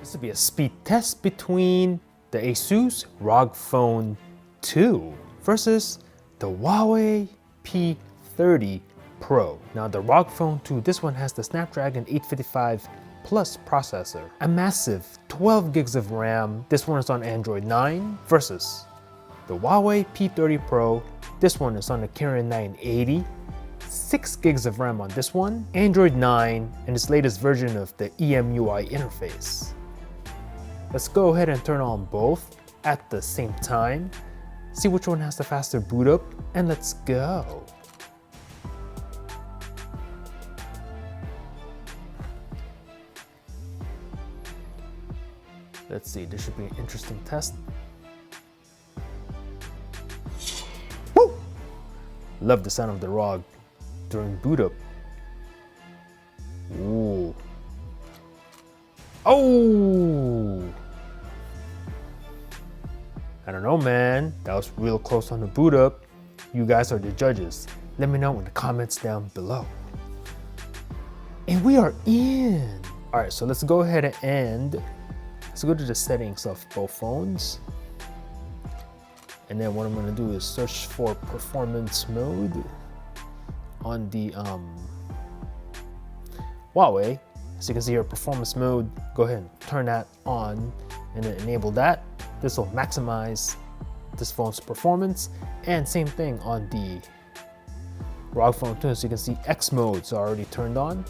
This will be a speed test between the Asus ROG Phone 2 versus the Huawei P30 Pro. Now the ROG Phone 2, this one has the Snapdragon 855 Plus processor, a massive 12 gigs of RAM. This one is on Android 9 versus the Huawei P30 Pro. This one is on the Kirin 980. 6 gigs of RAM on this one, Android 9, and its latest version of the EMUI interface. Let's go ahead and turn on both at the same time, see which one has the faster boot up, and let's go. Let's see, this should be an interesting test. Woo! Love the sound of the ROG during boot up. Ooh. Oh! I don't know, man. That was real close on the boot up. You guys are the judges. Let me know in the comments down below. And we are in. All right, so let's go ahead and let's go to the settings of both phones. And then what I'm gonna do is search for performance mode on the Huawei. So you can see here, performance mode, go ahead and turn that on and then enable that. This will maximize this phone's performance. And same thing on the ROG Phone 2. So you can see X modes are already turned on.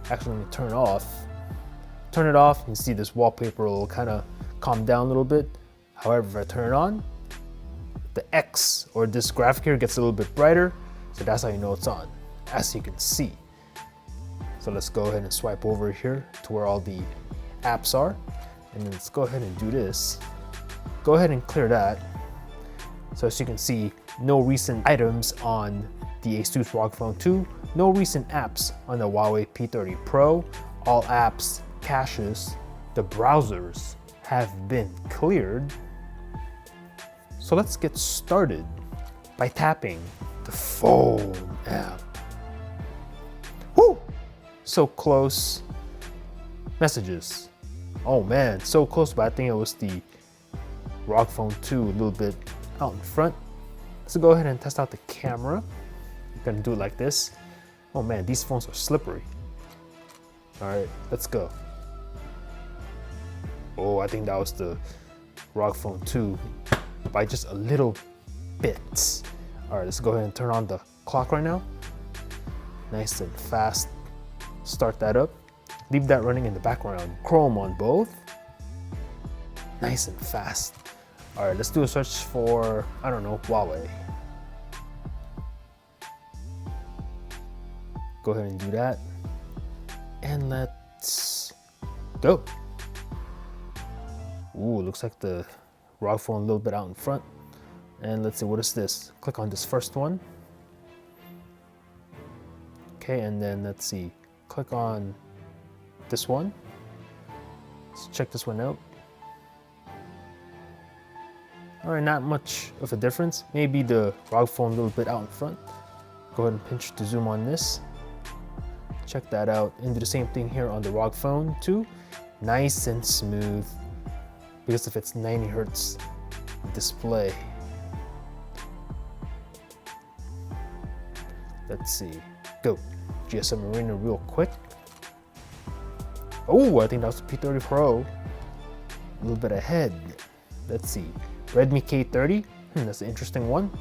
Actually, let me turn it off, you can see this wallpaper will kind of calm down a little bit. However, if I turn it on, the X or this graphic here gets a little bit brighter. So that's how you know it's on, as you can see. So let's go ahead and swipe over here to where all the apps are. And then let's go ahead and do this. Go ahead and clear that. So as you can see, no recent items on the Asus ROG Phone 2, no recent apps on the Huawei P30 Pro. All apps, caches, the browsers have been cleared. So let's get started by tapping the phone app. Woo! So close. Messages. Oh man, so close, but I think it was the ROG Phone 2 a little bit out in front. Let's go ahead and test out the camera. I'm gonna do it like this. Oh man, these phones are slippery. All right, let's go. Oh, I think that was the ROG Phone 2 by just a little bit. All right, let's go ahead and turn on the clock right now. Nice and fast. Start that up. Leave that running in the background. Chrome on both. Nice and fast. All right, let's do a search for, I don't know, Huawei. Go ahead and do that. And let's go. Ooh, looks like the ROG Phone a little bit out in front. And let's see, what is this? Click on this first one. Okay, and then let's see, click on this one. Let's check this one out. All right, not much of a difference. Maybe the ROG Phone a little bit out in front. Go ahead and pinch to zoom on this. Check that out. And do the same thing here on the ROG Phone 2. Nice and smooth because of its 90 Hz display. Let's see. Go. GSM Arena real quick. Oh, I think that was the P30 Pro. A little bit ahead. Let's see. Redmi K30. That's an interesting one.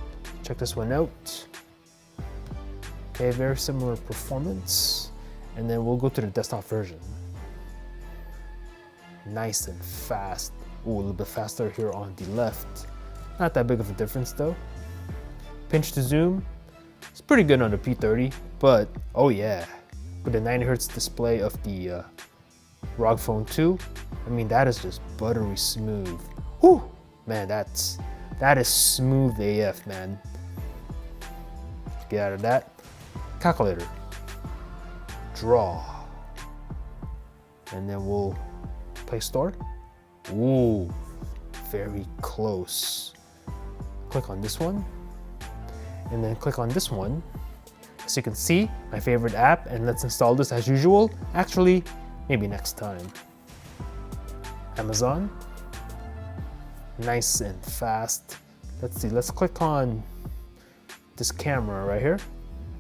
Check this one out. Okay, very similar performance. And then we'll go to the desktop version. Nice and fast. Ooh, a little bit faster here on the left. Not that big of a difference though. Pinch to zoom. It's pretty good on the P30, but oh yeah, with the 90 Hz display of the ROG Phone 2, I mean, that is just buttery smooth. Whew, man, that is smooth AF, man. Get out of that. Calculator. Draw. And then we'll Play Store. Ooh, very close. Click on this one. And then click on this one. As you can see, my favorite app, and let's install this as usual. Actually, maybe next time. Amazon. Nice and fast. Let's see, let's click on this camera right here,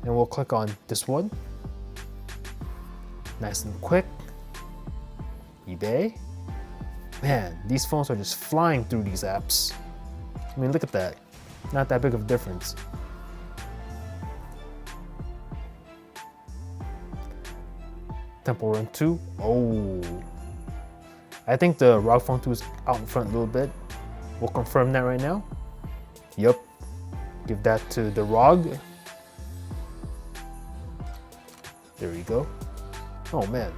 and we'll click on this one. Nice and quick. eBay. Man, these phones are just flying through these apps. I mean, look at that. Not that big of a difference. Temple Run 2. Oh. I think the ROG Phone 2 is out in front a little bit. We'll confirm that right now. Yup. Give that to the ROG. There we go. Oh man.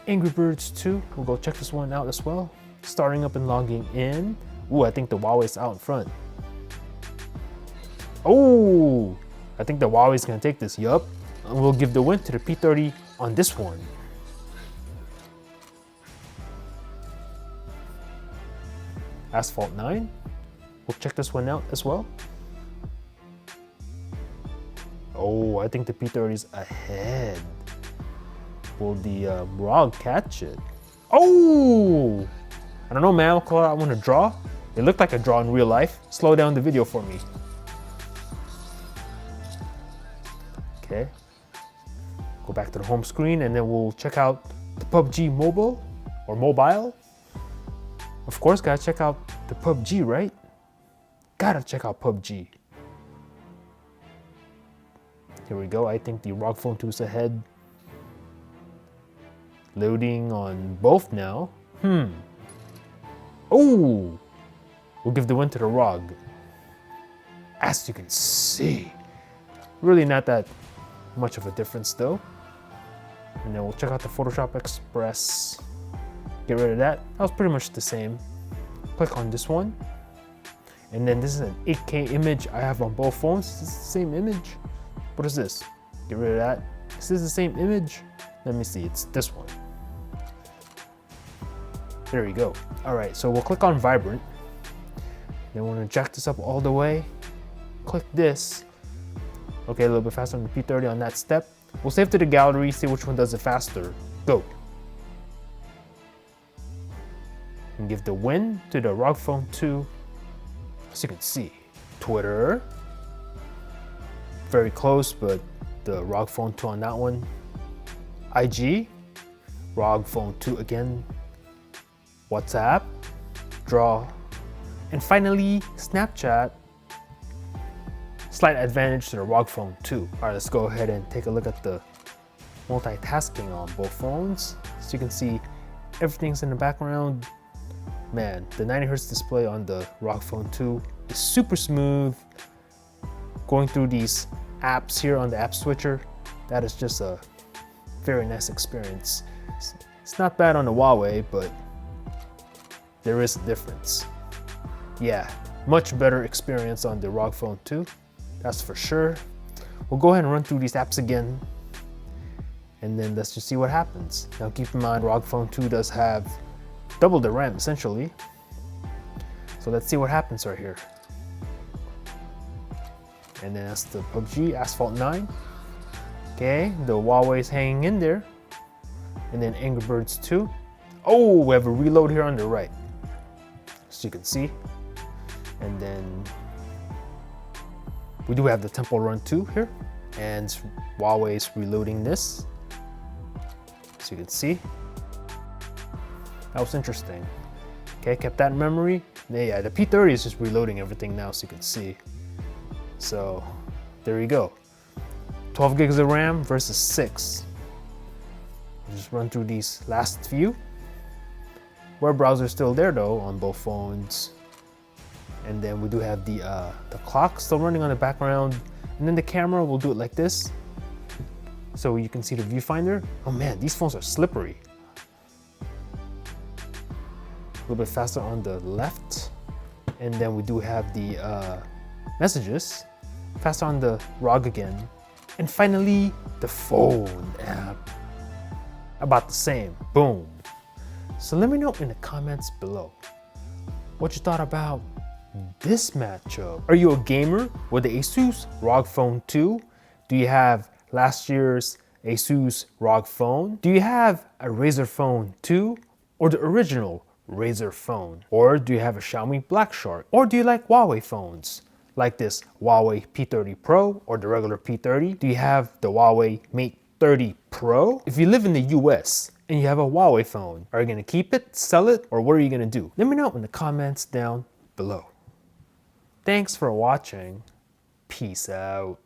Angry Birds 2. We'll go check this one out as well. Starting up and logging in. Ooh, I think the Huawei's out in front. Oh, I think the Huawei's gonna take this. Yup. And we'll give the win to the P30 on this one. Asphalt 9. We'll check this one out as well. Oh, I think the P30's ahead. Will the ROG catch it? Oh! I don't know, man. I'll call it, I want to draw. It looked like a draw in real life. Slow down the video for me. Okay. Go back to the home screen and then we'll check out the PUBG mobile or mobile. Of course, gotta check out the PUBG, right? Gotta check out PUBG. Here we go. I think the ROG Phone 2 is ahead. Loading on both now. Oh! We'll give the win to the ROG. As you can see. Really not that much of a difference though. And then we'll check out the Photoshop Express. Get rid of that. That was pretty much the same. Click on this one. And then this is an 8K image I have on both phones. Is this the same image? What is this? Get rid of that. Is this the same image? Let me see, it's this one. There we go. All right, so we'll click on Vibrant. Then we're gonna jack this up all the way. Click this. Okay, a little bit faster on the P30 on that step. We'll save to the gallery, see which one does it faster. Go. And give the win to the ROG Phone 2. As you can see, Twitter. Very close, but the ROG Phone 2 on that one. IG, ROG Phone 2 again. WhatsApp, Draw, and finally Snapchat. Slight advantage to the ROG Phone 2. All right, let's go ahead and take a look at the multitasking on both phones. So you can see everything's in the background. Man, the 90Hz display on the ROG Phone 2 is super smooth. Going through these apps here on the app switcher, that is just a very nice experience. It's not bad on the Huawei, but there is a difference. Yeah, much better experience on the ROG Phone 2, that's for sure. We'll go ahead and run through these apps again, and then let's just see what happens. Now keep in mind, ROG Phone 2 does have double the RAM essentially. So let's see what happens right here. And then that's the PUBG, Asphalt 9. Okay, the Huawei's hanging in there. And then Angry Birds 2. Oh, we have a reload here on the right, as you can see. And then we do have the Temple Run 2 here. And Huawei's reloading this, as you can see. That was interesting. Okay, kept that in memory. Yeah, the P30 is just reloading everything now, so you can see. So there you go. 12 gigs of RAM versus 6. We'll just run through these last few. Web browser is still there though on both phones. And then we do have the clock still running on the background. And then the camera, we'll do it like this. So you can see the viewfinder. Oh man, these phones are slippery. A little bit faster on the left. And then we do have the messages. Faster on the ROG again. And finally, the phone app. About the same, boom. So let me know in the comments below what you thought about this matchup. Are you a gamer with the Asus ROG Phone 2? Do you have last year's Asus ROG Phone? Do you have a Razer Phone 2 or the original Razer Phone? Or do you have a Xiaomi Black Shark? Or do you like Huawei phones? Like this Huawei P30 Pro or the regular P30? Do you have the Huawei Mate 30 Pro? If you live in the US and you have a Huawei phone, are you gonna keep it, sell it, or what are you gonna do? Let me know in the comments down below. Thanks for watching. Peace out.